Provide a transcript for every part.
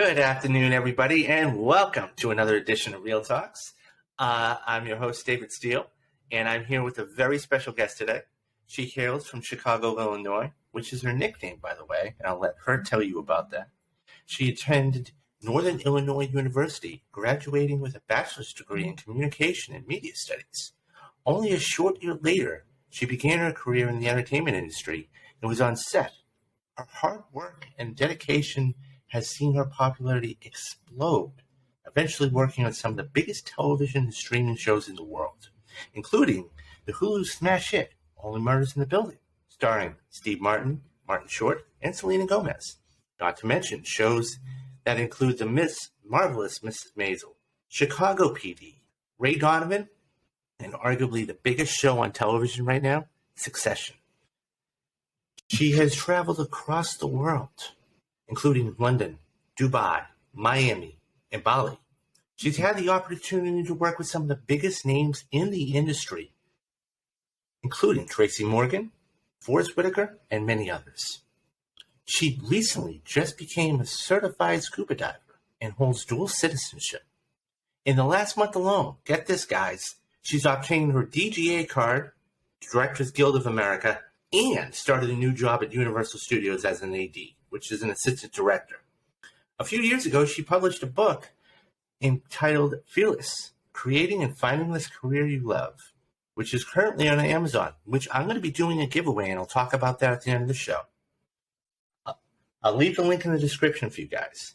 Good afternoon, everybody, and welcome to another edition of Real Talks. I'm your host, David Steele, and I'm here with a very special guest today. She hails from Chicago, Illinois, which is her nickname, by the way, and I'll let her tell you about that. She attended Northern Illinois University, graduating with a bachelor's degree in communication and media studies. Only a short year later, she began her career in the entertainment industry and was on set. Her hard work and dedication has seen her popularity explode, eventually working on some of the biggest television and streaming shows in the world, including the Hulu smash hit Only Murders in the Building, starring Steve Martin, Martin Short, and Selena Gomez. Not to mention shows that include the Marvelous Mrs. Maisel, Chicago PD, Ray Donovan, and arguably the biggest show on television right now, Succession. She has traveled across the world, including London, Dubai, Miami, and Bali. She's had the opportunity to work with some of the biggest names in the industry, including Tracy Morgan, Forrest Whitaker, and many others. She recently just became a certified scuba diver and holds dual citizenship. In the last month alone, get this, guys, she's obtained her DGA card, Directors Guild of America, and started a new job at Universal Studios as an AD, which is an assistant director. A few years ago, she published a book entitled F.E.A.R.L.E.S.S, Creating and Finding This Career You Love, which is currently on Amazon, which I'm going to be doing a giveaway, and I'll talk about that at the end of the show. I'll leave the link in the description for you guys.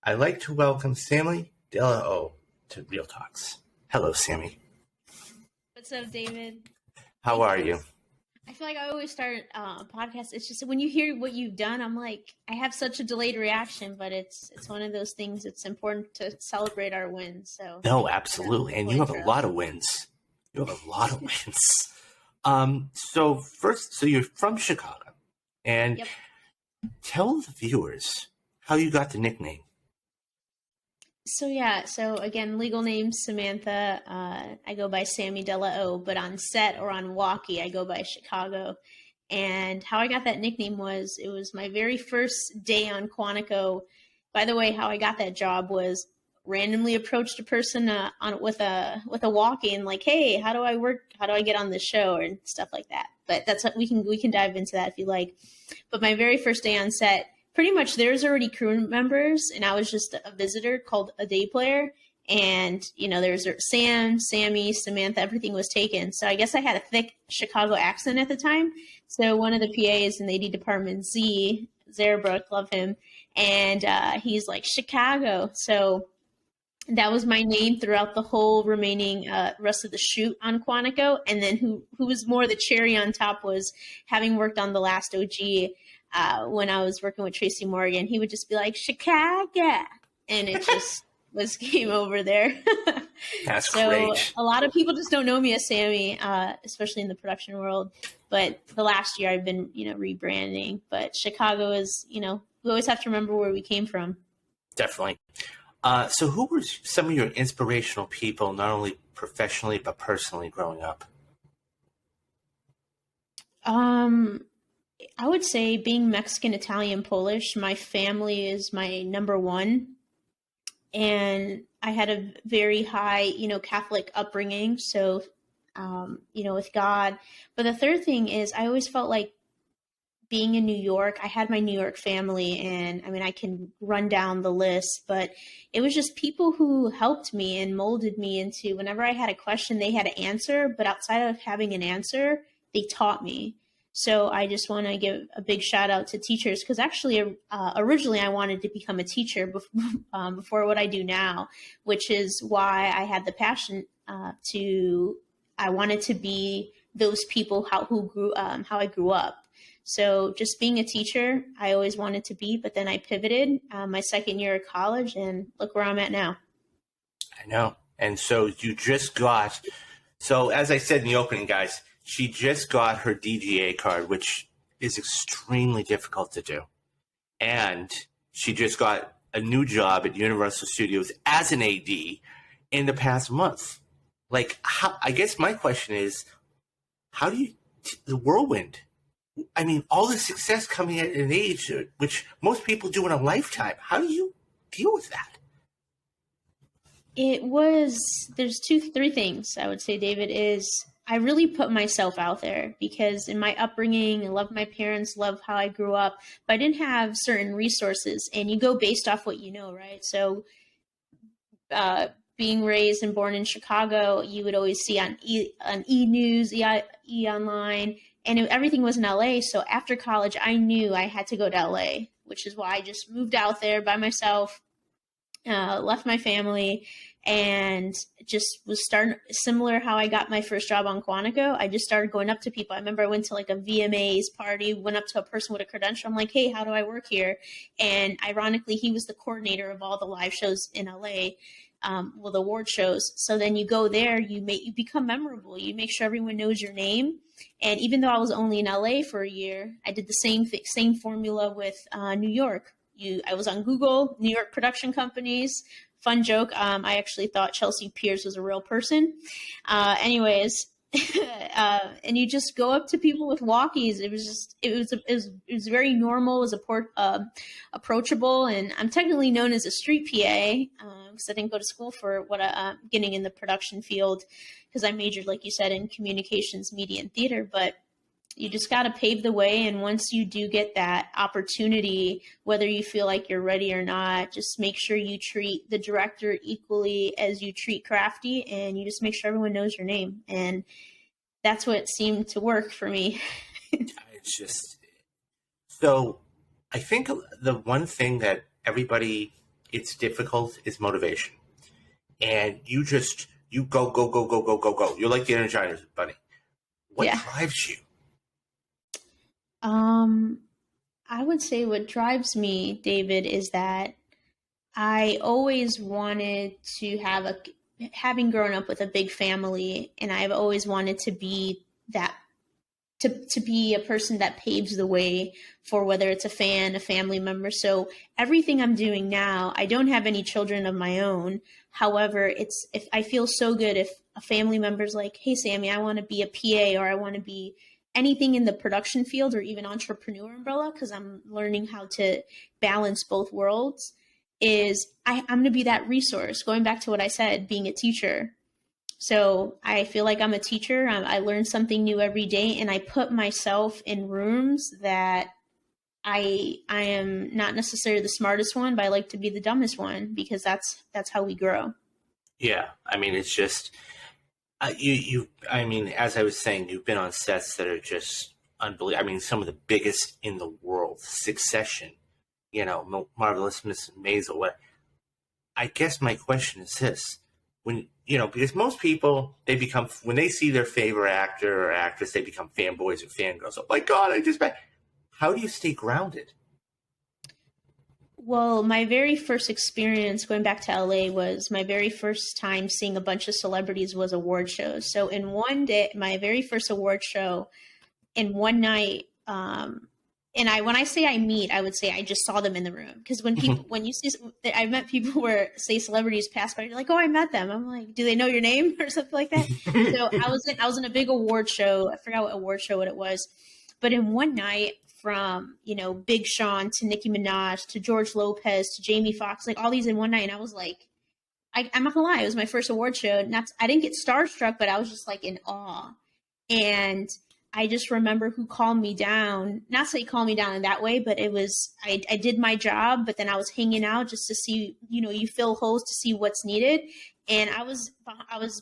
I'd like to welcome Sammy De La O to Real Talks. Hello, Sammy. What's up, David? How are you? I feel like I always start a podcast. It's just when you hear what you've done, I'm like, I have such a delayed reaction, but it's one of those things. It's important to celebrate our wins. So no, absolutely, and you have a lot of wins. You have a lot of wins. So you're from Chicago, and Yep. Tell the viewers how you got the nickname. So again, legal name Samantha. I go by Sammy De La O, but on set or on walkie, I go by Chicago. And how I got that nickname was, it was my very first day on Quantico. By the way, how I got that job was randomly approached a person with a walkie and like, hey, how do I work? How do I get on this show and stuff like that? But that's what we can dive into that if you like. But my very first day on set, pretty much there's already crew members and I was just a visitor called a day player. And, there's Sam, Sammy, Samantha, everything was taken. So I guess I had a thick Chicago accent at the time. So one of the PAs in the AD department, Zerbrook, love him. And he's like, Chicago. So that was my name throughout the whole remaining rest of the shoot on Quantico. And then who was more the cherry on top was having worked on The Last OG. When I was working with Tracy Morgan, he would just be like, Chicago. And it just was game over there. That's so great. A lot of people just don't know me as Sammy, especially in the production world. But the last year I've been, rebranding. But Chicago is, we always have to remember where we came from. Definitely. So who were some of your inspirational people, not only professionally, but personally growing up? I would say being Mexican, Italian, Polish, my family is my number one. And I had a very high, Catholic upbringing. So, with God. But the third thing is I always felt like being in New York, I had my New York family, and I can run down the list, but it was just people who helped me and molded me into whenever I had a question, they had an answer, but outside of having an answer, they taught me. So I just want to give a big shout out to teachers because actually originally I wanted to become a teacher before what I do now, which is why I had the passion I wanted to be those people how I grew up. So just being a teacher, I always wanted to be, but then I pivoted my second year of college and look where I'm at now. I know. And so you just got, as I said in the opening, guys, she just got her DGA card, which is extremely difficult to do. And she just got a new job at Universal Studios as an AD in the past month. I guess my question is, how do you, the whirlwind? All the success coming at an age which most people do in a lifetime. How do you deal with that? There's three things I would say, David, is I really put myself out there because in my upbringing, I love my parents, love how I grew up, but I didn't have certain resources, and you go based off what you know, right? So, being raised and born in Chicago, you would always see on E News, E Online, and everything was in LA. So after college, I knew I had to go to LA, which is why I just moved out there by myself, left my family, and just was starting similar how I got my first job on Quantico. I just started going up to people. I remember I went to like a VMAs party, went up to a person with a credential. I'm like, hey, how do I work here? And ironically, he was the coordinator of all the live shows in LA. The award shows. So then you go there, you become memorable. You make sure everyone knows your name. And even though I was only in LA for a year, I did the same formula with New York. I was on Google, New York production companies. Fun joke. I actually thought Chelsea Piers was a real person. Anyways, and you just go up to people with walkies. It was very normal. It was approachable, and I'm technically known as a street PA because I didn't go to school for getting in the production field because I majored, like you said, in communications, media, and theater. But you just got to pave the way, and once you do get that opportunity, whether you feel like you're ready or not, just make sure you treat the director equally as you treat Crafty, and you just make sure everyone knows your name. And that's what seemed to work for me. It's just so. I think the one thing that it's difficult is motivation, and you go go go go go go go. You're like the Energizer Bunny. What drives you? I would say what drives me, David, is that I always wanted to having grown up with a big family, and I've always wanted to be that, to be a person that paves the way for whether it's a fan, a family member. So everything I'm doing now, I don't have any children of my own. However, if I feel so good if a family member's like, hey, Sammy, I want to be a PA, or I want to be anything in the production field, or even entrepreneur umbrella, because I'm learning how to balance both worlds, I'm going to be that resource. Going back to what I said, being a teacher. So I feel like I'm a teacher. I learn something new every day, and I put myself in rooms that I am not necessarily the smartest one, but I like to be the dumbest one, because that's how we grow. Yeah, I mean, it's just I mean, as I was saying, you've been on sets that are just unbelievable. I mean, some of the biggest in the world. Succession, Marvelous Miss Maisel. What? I guess my question is this: because most people when they see their favorite actor or actress, they become fanboys or fangirls. Oh my God, I just met. How do you stay grounded? Well, my very first experience going back to LA was my very first time seeing a bunch of celebrities was award shows. So in one day, my very first award show, in one night, and when I say I meet, I would say I just saw them in the room, because when you see, I've met people where say celebrities pass by, you're like, oh, I met them. I'm like, do they know your name or something like that? So I was in a big award show. I forgot what award show it was, but in one night, from Big Sean to Nicki Minaj to George Lopez to Jamie Foxx, like all these in one night, and I was like, I'm not gonna lie, it was my first award show. I didn't get starstruck, but I was just like in awe. And I just remember who calmed me down. Not say calm me down in that way, but it was I did my job, but then I was hanging out just to see, you fill holes to see what's needed. And I was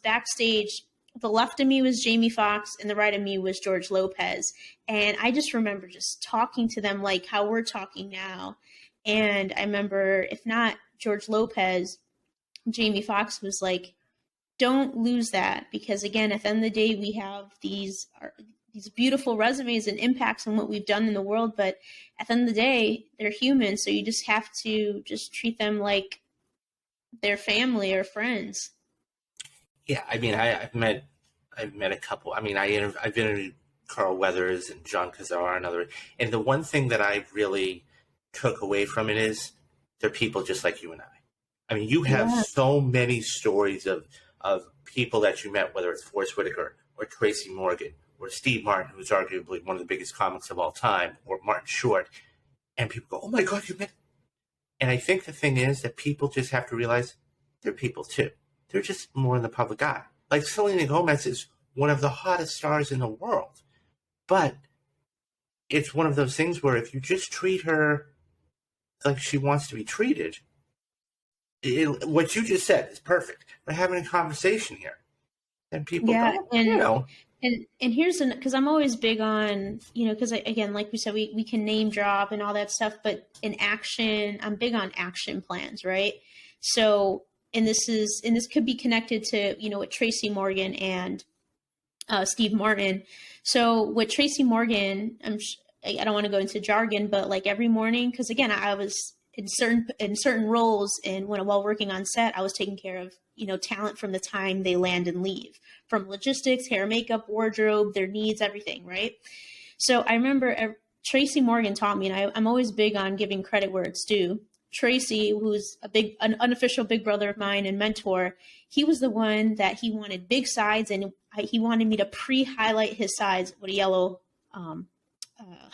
backstage. The left of me was Jamie Foxx, and the right of me was George Lopez. And I just remember just talking to them like how we're talking now. And I remember, if not George Lopez, Jamie Foxx was like, don't lose that, because again, at the end of the day, we have these beautiful resumes and impacts on what we've done in the world, but at the end of the day, they're human, so you just have to just treat them like their family or friends. Yeah, I mean, I've met a couple. I mean, I've interviewed Carl Weathers and John Cazar and other. And the one thing that I really took away from it is they're people just like you and I. I mean, you have so many stories of people that you met, whether it's Forrest Whitaker or Tracy Morgan or Steve Martin, who's arguably one of the biggest comics of all time, or Martin Short, and people go, "Oh my God, you met." And I think the thing is that people just have to realize they're people too. They're just more in the public eye. Like Selena Gomez is one of the hottest stars in the world. But it's one of those things where if you just treat her like she wants to be treated, what you just said is perfect. We're having a conversation here. And people Yeah, go, you know. and here's an because I'm always big on, because again, like we said, we can name drop and all that stuff, but in action, I'm big on action plans, right? So, and this could be connected to, with Tracy Morgan and Steve Martin. So with Tracy Morgan, I don't want to go into jargon, but like every morning, because again, I was in certain roles, and while working on set, I was taking care of talent from the time they land and leave, from logistics, hair, makeup, wardrobe, their needs, everything, right? So I remember Tracy Morgan taught me, and I'm always big on giving credit where it's due. Tracy, who's an unofficial big brother of mine and mentor, he was the one that he wanted big sides, and he wanted me to pre-highlight his sides with a yellow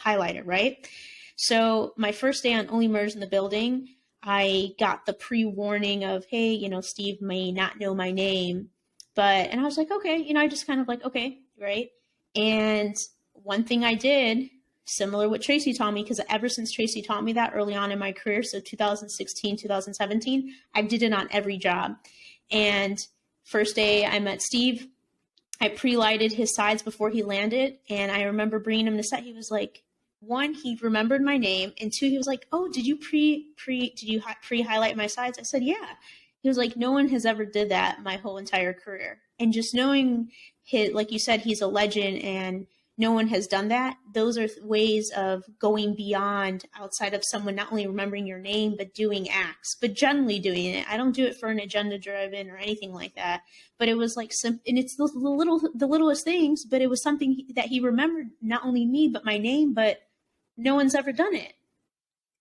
highlighter, right? So my first day on Only Murders in the Building, I got the pre-warning of, hey, Steve may not know my name, and I was like, okay, I just kind of like, okay, right? And one thing I did, similar what Tracy taught me, because ever since Tracy taught me that early on in my career, so 2016, 2017, I did it on every job. And first day I met Steve, I pre-lighted his sides before he landed, and I remember bringing him to set. He was like, one, he remembered my name, and two, he was like, "Oh, did you pre-highlight my sides?" I said, "Yeah." He was like, "No one has ever did that my whole entire career." And just knowing his, like you said, he's a legend, and no one has done that. Those are ways of going beyond, outside of someone not only remembering your name, but doing acts, but generally doing it. I don't do it for an agenda driven or anything like that. But it was like and it's the littlest things, but it was something that he remembered, not only me, but my name, but no one's ever done it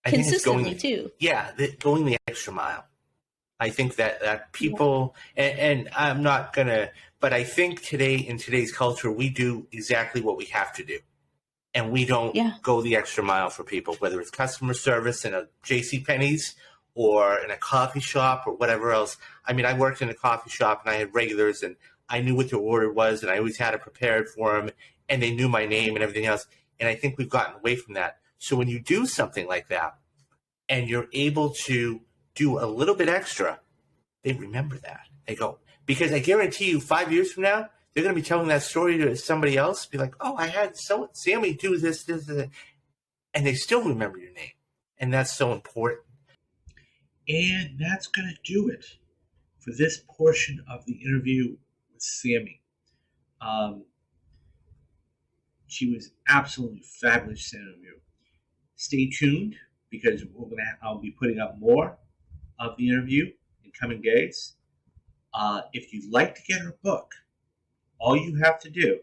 I think it's consistently too. going the extra mile. I think that people, and I'm not gonna, but I think in today's culture, we do exactly what we have to do, and we don't go the extra mile for people, whether it's customer service in a JCPenney's or in a coffee shop or whatever else. I mean, I worked in a coffee shop and I had regulars, and I knew what their order was, and I always had it prepared for them, and they knew my name and everything else. And I think we've gotten away from that. So when you do something like that, and you're able to do a little bit extra, they remember that. They go, because I guarantee you 5 years from now, they're going to be telling that story to somebody else, be like, oh, I had Sammy do this, and they still remember your name. And that's so important. And that's going to do it for this portion of the interview with Sammy. She was absolutely fabulous interview. Stay tuned, because I'll be putting up more of the interview in coming days. If you'd like to get her book, all you have to do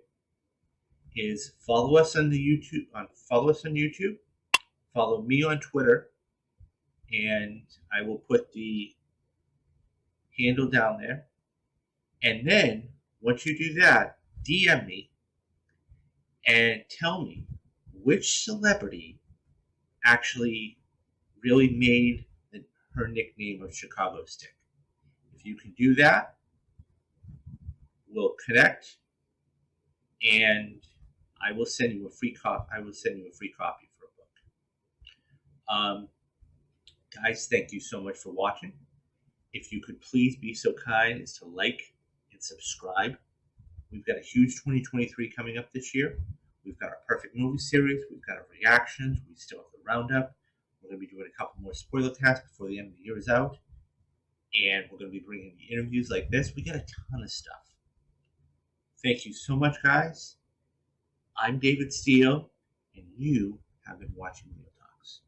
is follow us on YouTube. Follow me on Twitter, and I will put the handle down there. And then once you do that, DM me and tell me which celebrity actually really made her nickname of Chicago stick. If you can do that, we'll connect, and I will send you a free copy. For a book. Guys, thank you so much for watching. If you could please be so kind as to like and subscribe. We've got a huge 2023 coming up this year. We've got our perfect movie series. We've got our reactions. We still have the roundup. We're going to be doing a couple more spoiler casts before the end of the year is out. And we're going to be bringing you interviews like this. We got a ton of stuff. Thank you so much, guys. I'm David Steele, and you have been watching Real Talks.